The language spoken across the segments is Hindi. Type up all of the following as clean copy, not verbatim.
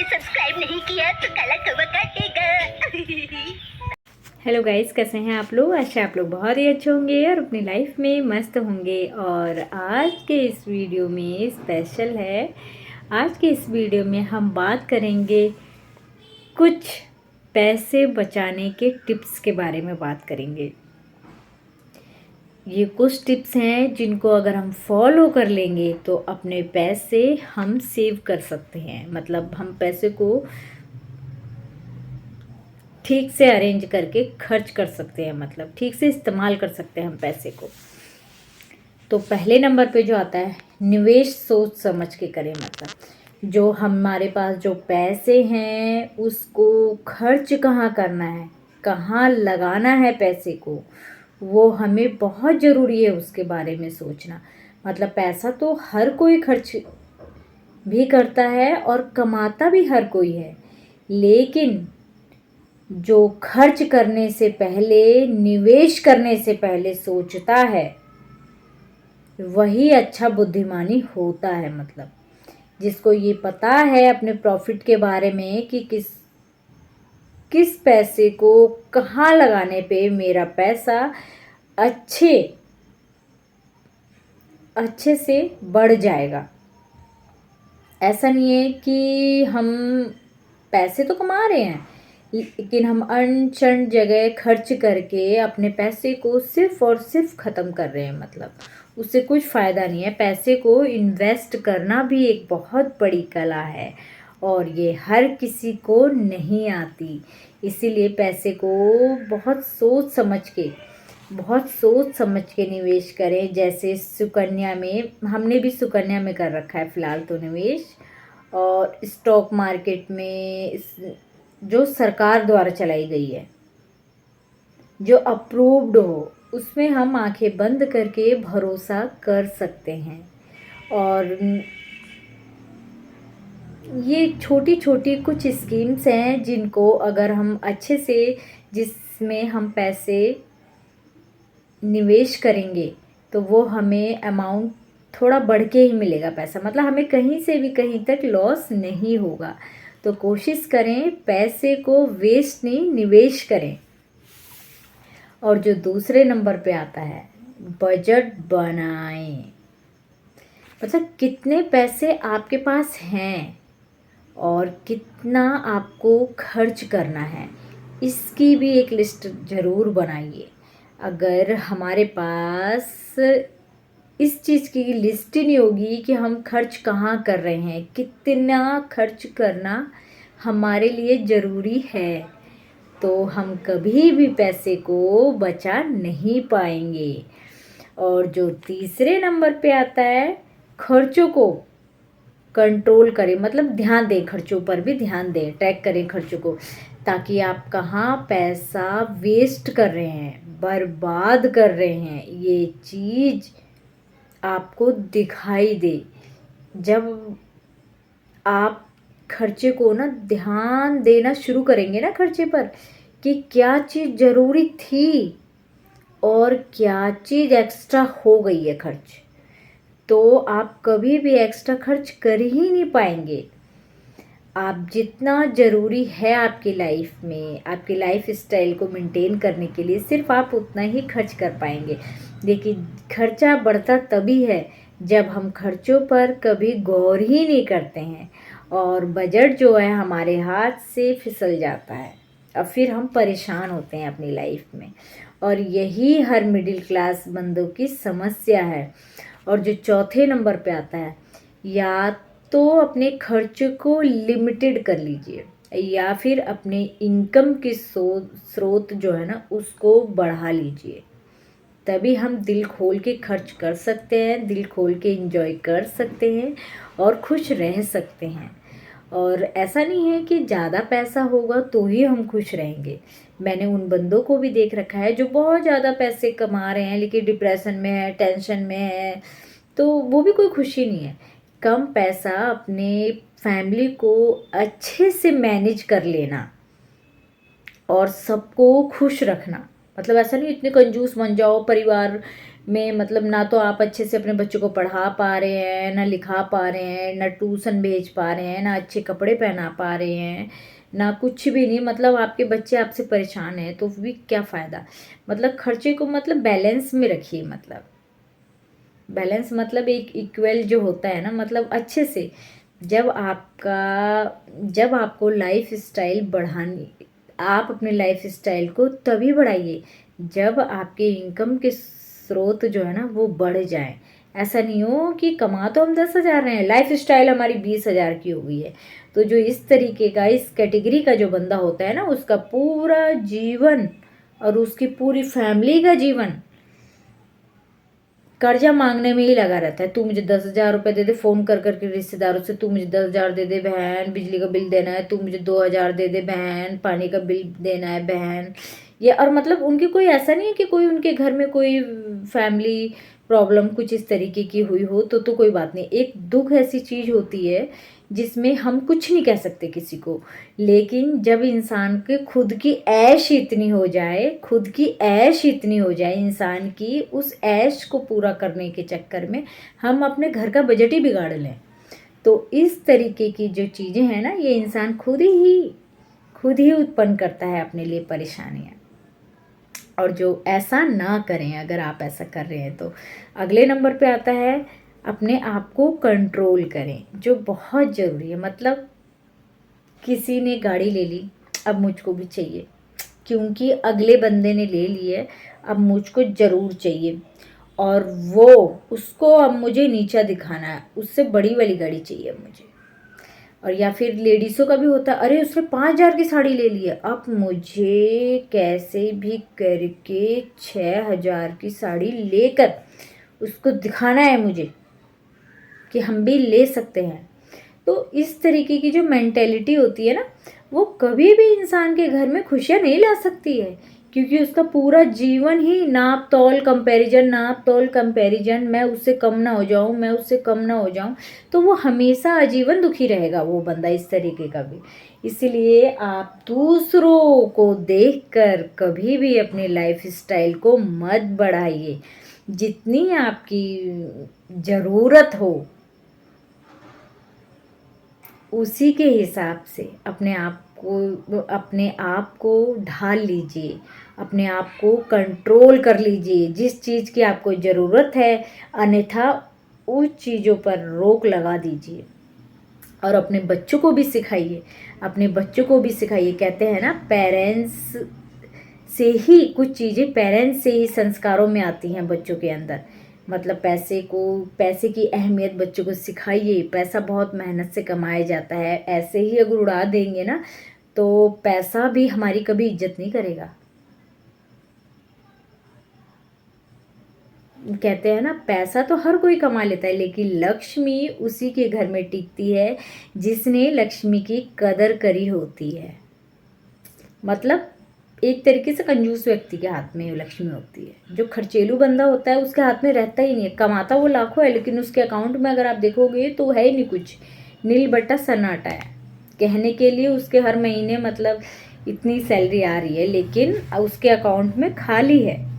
सब्सक्राइब नहीं किया तो काला कौवा काटेगा। हेलो गाइस, कैसे हैं आप लोग। आशा आप लोग बहुत ही अच्छे होंगे और अपनी लाइफ में मस्त होंगे। और आज के इस वीडियो में स्पेशल है। आज के इस वीडियो में हम बात करेंगे कुछ पैसे बचाने के टिप्स के बारे में बात करेंगे। ये कुछ टिप्स हैं जिनको अगर हम फॉलो कर लेंगे तो अपने पैसे हम सेव कर सकते हैं। मतलब हम पैसे को ठीक से अरेंज करके खर्च कर सकते हैं, मतलब ठीक से इस्तेमाल कर सकते हैं हम पैसे को। तो पहले नंबर पे जो आता है, निवेश सोच समझ के करें। मतलब जो हमारे पास जो पैसे हैं उसको खर्च कहाँ करना है, कहाँ लगाना है पैसे को, वो हमें बहुत ज़रूरी है उसके बारे में सोचना। मतलब पैसा तो हर कोई खर्च भी करता है और कमाता भी हर कोई है, लेकिन जो खर्च करने से पहले, निवेश करने से पहले सोचता है वही अच्छा बुद्धिमानी होता है। मतलब जिसको ये पता है अपने प्रॉफिट के बारे में कि किस किस पैसे को कहाँ लगाने पे मेरा पैसा अच्छे अच्छे से बढ़ जाएगा। ऐसा नहीं है कि हम पैसे तो कमा रहे हैं लेकिन हम अनचन जगह खर्च करके अपने पैसे को सिर्फ और सिर्फ ख़त्म कर रहे हैं। मतलब उससे कुछ फ़ायदा नहीं है। पैसे को इन्वेस्ट करना भी एक बहुत बड़ी कला है और ये हर किसी को नहीं आती। इसीलिए पैसे को बहुत सोच समझ के निवेश करें। जैसे सुकन्या में, हमने भी सुकन्या में कर रखा है फ़िलहाल तो निवेश। और स्टॉक मार्केट में जो सरकार द्वारा चलाई गई है, जो अप्रूव्ड हो, उसमें हम आंखें बंद करके भरोसा कर सकते हैं। और ये छोटी छोटी कुछ स्कीम्स हैं जिनको अगर हम अच्छे से, जिसमें हम पैसे निवेश करेंगे तो वो हमें अमाउंट थोड़ा बढ़ के ही मिलेगा पैसा। मतलब हमें कहीं से भी कहीं तक लॉस नहीं होगा। तो कोशिश करें पैसे को वेस्ट नहीं, निवेश करें। और जो दूसरे नंबर पे आता है, बजट बनाएं। मतलब कितने पैसे आपके पास हैं और कितना आपको खर्च करना है, इसकी भी एक लिस्ट ज़रूर बनाइए। अगर हमारे पास इस चीज़ की लिस्ट ही नहीं होगी कि हम खर्च कहाँ कर रहे हैं, कितना खर्च करना हमारे लिए ज़रूरी है, तो हम कभी भी पैसे को बचा नहीं पाएंगे। और जो तीसरे नंबर पे आता है, खर्चों को कंट्रोल करें। मतलब ध्यान दें, खर्चों पर भी ध्यान दें, ट्रैक करें खर्चों को, ताकि आप कहाँ पैसा वेस्ट कर रहे हैं, बर्बाद कर रहे हैं, ये चीज़ आपको दिखाई दे। जब आप खर्चे को ना ध्यान देना शुरू करेंगे ना खर्चे पर, कि क्या चीज़ ज़रूरी थी और क्या चीज़ एक्स्ट्रा हो गई है खर्च, तो आप कभी भी एक्स्ट्रा खर्च कर ही नहीं पाएंगे। आप जितना ज़रूरी है आपकी लाइफ में, आपकी लाइफ स्टाइल को मेंटेन करने के लिए, सिर्फ आप उतना ही खर्च कर पाएंगे। लेकिन खर्चा बढ़ता तभी है जब हम खर्चों पर कभी गौर ही नहीं करते हैं और बजट जो है हमारे हाथ से फिसल जाता है। अब फिर हम परेशान होते हैं अपनी लाइफ में, और यही हर मिडिल क्लास बंदों की समस्या है। और जो चौथे नंबर पे आता है, या तो अपने खर्च को लिमिटेड कर लीजिए या फिर अपने इनकम के स्रोत जो है ना उसको बढ़ा लीजिए। तभी हम दिल खोल के खर्च कर सकते हैं, दिल खोल के एंजॉय कर सकते हैं और खुश रह सकते हैं। और ऐसा नहीं है कि ज़्यादा पैसा होगा तो ही हम खुश रहेंगे। मैंने उन बंदों को भी देख रखा है जो बहुत ज़्यादा पैसे कमा रहे हैं लेकिन डिप्रेशन में है, टेंशन में है, तो वो भी कोई खुशी नहीं है। कम पैसा अपने फैमिली को अच्छे से मैनेज कर लेना और सबको खुश रखना, मतलब ऐसा नहीं इतने कंजूस बन जाओ परिवार में, मतलब ना तो आप अच्छे से अपने बच्चों को पढ़ा पा रहे हैं, ना लिखा पा रहे हैं, ना ट्यूशन भेज पा रहे हैं, ना अच्छे कपड़े पहना पा रहे हैं, ना कुछ भी नहीं, मतलब आपके बच्चे आपसे परेशान हैं, तो भी क्या फ़ायदा। मतलब खर्चे को मतलब बैलेंस में रखिए, मतलब बैलेंस मतलब एक इक्वल जो होता है ना, मतलब अच्छे से। जब आपको लाइफ स्टाइल बढ़ानी, आप अपने लाइफ स्टाइल को तभी बढ़ाइए जब आपके इनकम के स्रोत जो है ना वो बढ़ जाए। ऐसा नहीं हो कि कमा तो हम 10,000 रहे हैं, लाइफ स्टाइल हमारी 20,000 की हो गई है। तो जो इस तरीके का, इस कैटेगरी का जो बंदा होता है ना, उसका पूरा जीवन और उसकी पूरी फैमिली का जीवन कर्जा मांगने में ही लगा रहता है। तू मुझे 10,000 रुपये दे दे, फ़ोन कर करके रिश्तेदारों से, तू मुझे 10,000 दे दे बहन, बिजली का बिल देना है, तू मुझे 2,000 दे दे बहन, पानी का बिल देना है बहन। ये और मतलब उनकी कोई ऐसा नहीं है कि कोई उनके घर में कोई फैमिली प्रॉब्लम कुछ इस तरीके की हुई हो तो कोई बात नहीं। एक दुख ऐसी चीज़ होती है जिसमें हम कुछ नहीं कह सकते किसी को, लेकिन जब इंसान के खुद की ऐश इतनी हो जाए, खुद की ऐश इतनी हो जाए इंसान की, उस ऐश को पूरा करने के चक्कर में हम अपने घर का बजट ही बिगाड़ लें, तो इस तरीके की जो चीज़ें हैं ना, ये इंसान खुद ही उत्पन्न करता है अपने लिए परेशानियाँ। और जो ऐसा ना करें, अगर आप ऐसा कर रहे हैं तो अगले नंबर पे आता है अपने आप को कंट्रोल करें, जो बहुत ज़रूरी है। मतलब किसी ने गाड़ी ले ली, अब मुझको भी चाहिए, क्योंकि अगले बंदे ने ले ली है, अब मुझको ज़रूर चाहिए, और वो उसको अब मुझे नीचा दिखाना है, उससे बड़ी वाली गाड़ी चाहिए मुझे। और या फिर लेडीज़ों का भी होता है, अरे उसने 5,000 की साड़ी ले ली है, अब मुझे कैसे भी करके 6,000 की साड़ी लेकर उसको दिखाना है मुझे कि हम भी ले सकते हैं। तो इस तरीके की जो मेंटेलिटी होती है ना, वो कभी भी इंसान के घर में खुशियाँ नहीं ला सकती है, क्योंकि उसका पूरा जीवन ही नाप तोल कंपैरिजन, मैं उससे कम ना हो जाऊं, मैं उससे कम ना हो जाऊं, तो वो हमेशा आजीवन दुखी रहेगा वो बंदा इस तरीके का भी। इसलिए आप दूसरों को देखकर कभी भी अपनी लाइफ स्टाइल को मत बढ़ाइए। जितनी आपकी ज़रूरत हो उसी के हिसाब से अपने आप को ढाल लीजिए, अपने आप को कंट्रोल कर लीजिए जिस चीज़ की आपको ज़रूरत है, अन्यथा उस चीज़ों पर रोक लगा दीजिए। और अपने बच्चों को भी सिखाइए, कहते हैं ना, पेरेंट्स से ही संस्कारों में आती हैं बच्चों के अंदर। मतलब पैसे की अहमियत बच्चों को सिखाइए। पैसा बहुत मेहनत से कमाया जाता है, ऐसे ही अगर उड़ा देंगे ना तो पैसा भी हमारी कभी इज्जत नहीं करेगा। कहते हैं ना, पैसा तो हर कोई कमा लेता है, लेकिन लक्ष्मी उसी के घर में टिकती है जिसने लक्ष्मी की कदर करी होती है। मतलब एक तरीके से कंजूस व्यक्ति के हाथ में लक्ष्मी होती है। जो खर्चेलू बंदा होता है उसके हाथ में रहता ही नहीं है, कमाता वो लाखों है, लेकिन उसके अकाउंट में अगर आप देखोगे तो है ही नहीं कुछ, नील बट्टा सन्नाटा है। कहने के लिए उसके हर महीने मतलब इतनी सैलरी आ रही है, लेकिन उसके अकाउंट में खाली है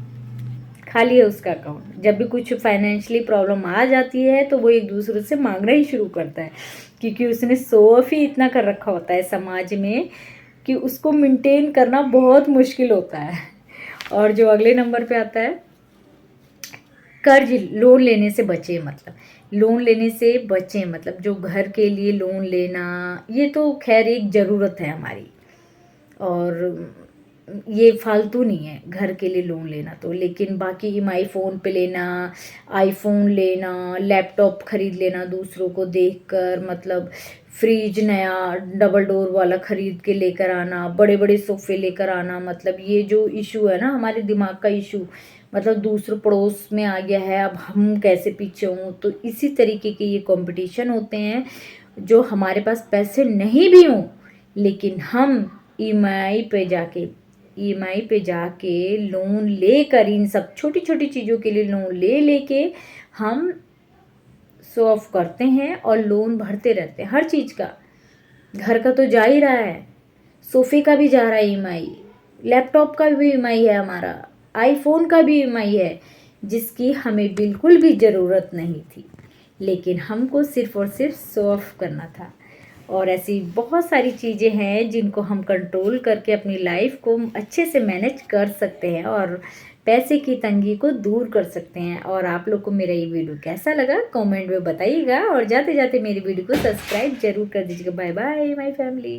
उसका अकाउंट। जब भी कुछ फाइनेंशियली प्रॉब्लम आ जाती है तो वो एक दूसरे से मांगना ही शुरू करता है, क्योंकि उसने शो ऑफ ही इतना कर रखा होता है समाज में कि उसको मेंटेन करना बहुत मुश्किल होता है। और जो अगले नंबर पे आता है, लोन लेने से बचें। मतलब जो घर के लिए लोन लेना, ये तो खैर एक ज़रूरत है हमारी, और ये फालतू नहीं है घर के लिए लोन लेना तो। लेकिन बाकी ईएमआई फ़ोन पे लेना, आईफोन लेना, लैपटॉप ख़रीद लेना दूसरों को देखकर, मतलब फ्रिज नया डबल डोर वाला ख़रीद के लेकर आना, बड़े बड़े सोफ़े लेकर आना, मतलब ये जो इशू है ना हमारे दिमाग का इशू, मतलब दूसरों पड़ोस में आ गया है, अब हम कैसे पीछे हों। तो इसी तरीके के ये कंपटीशन होते हैं, जो हमारे पास पैसे नहीं भी हों लेकिन हम ईएमआई पे जाके लोन लेकर, इन सब छोटी छोटी चीज़ों के लिए लोन लेके हम शो ऑफ करते हैं और लोन भरते रहते हैं। हर चीज़ का, घर का तो जा ही रहा है, सोफ़े का भी जा रहा है ईएमआई, लैपटॉप का भी ईएमआई है हमारा, आईफोन का भी ईएमआई है, जिसकी हमें बिल्कुल भी ज़रूरत नहीं थी, लेकिन हमको सिर्फ़ और सिर्फ शो ऑफ करना था। और ऐसी बहुत सारी चीज़ें हैं जिनको हम कंट्रोल करके अपनी लाइफ को अच्छे से मैनेज कर सकते हैं और पैसे की तंगी को दूर कर सकते हैं। और आप लोग को मेरा ये वीडियो कैसा लगा कमेंट में बताइएगा, और जाते जाते मेरी वीडियो को सब्सक्राइब जरूर कर दीजिएगा। Bye bye my family.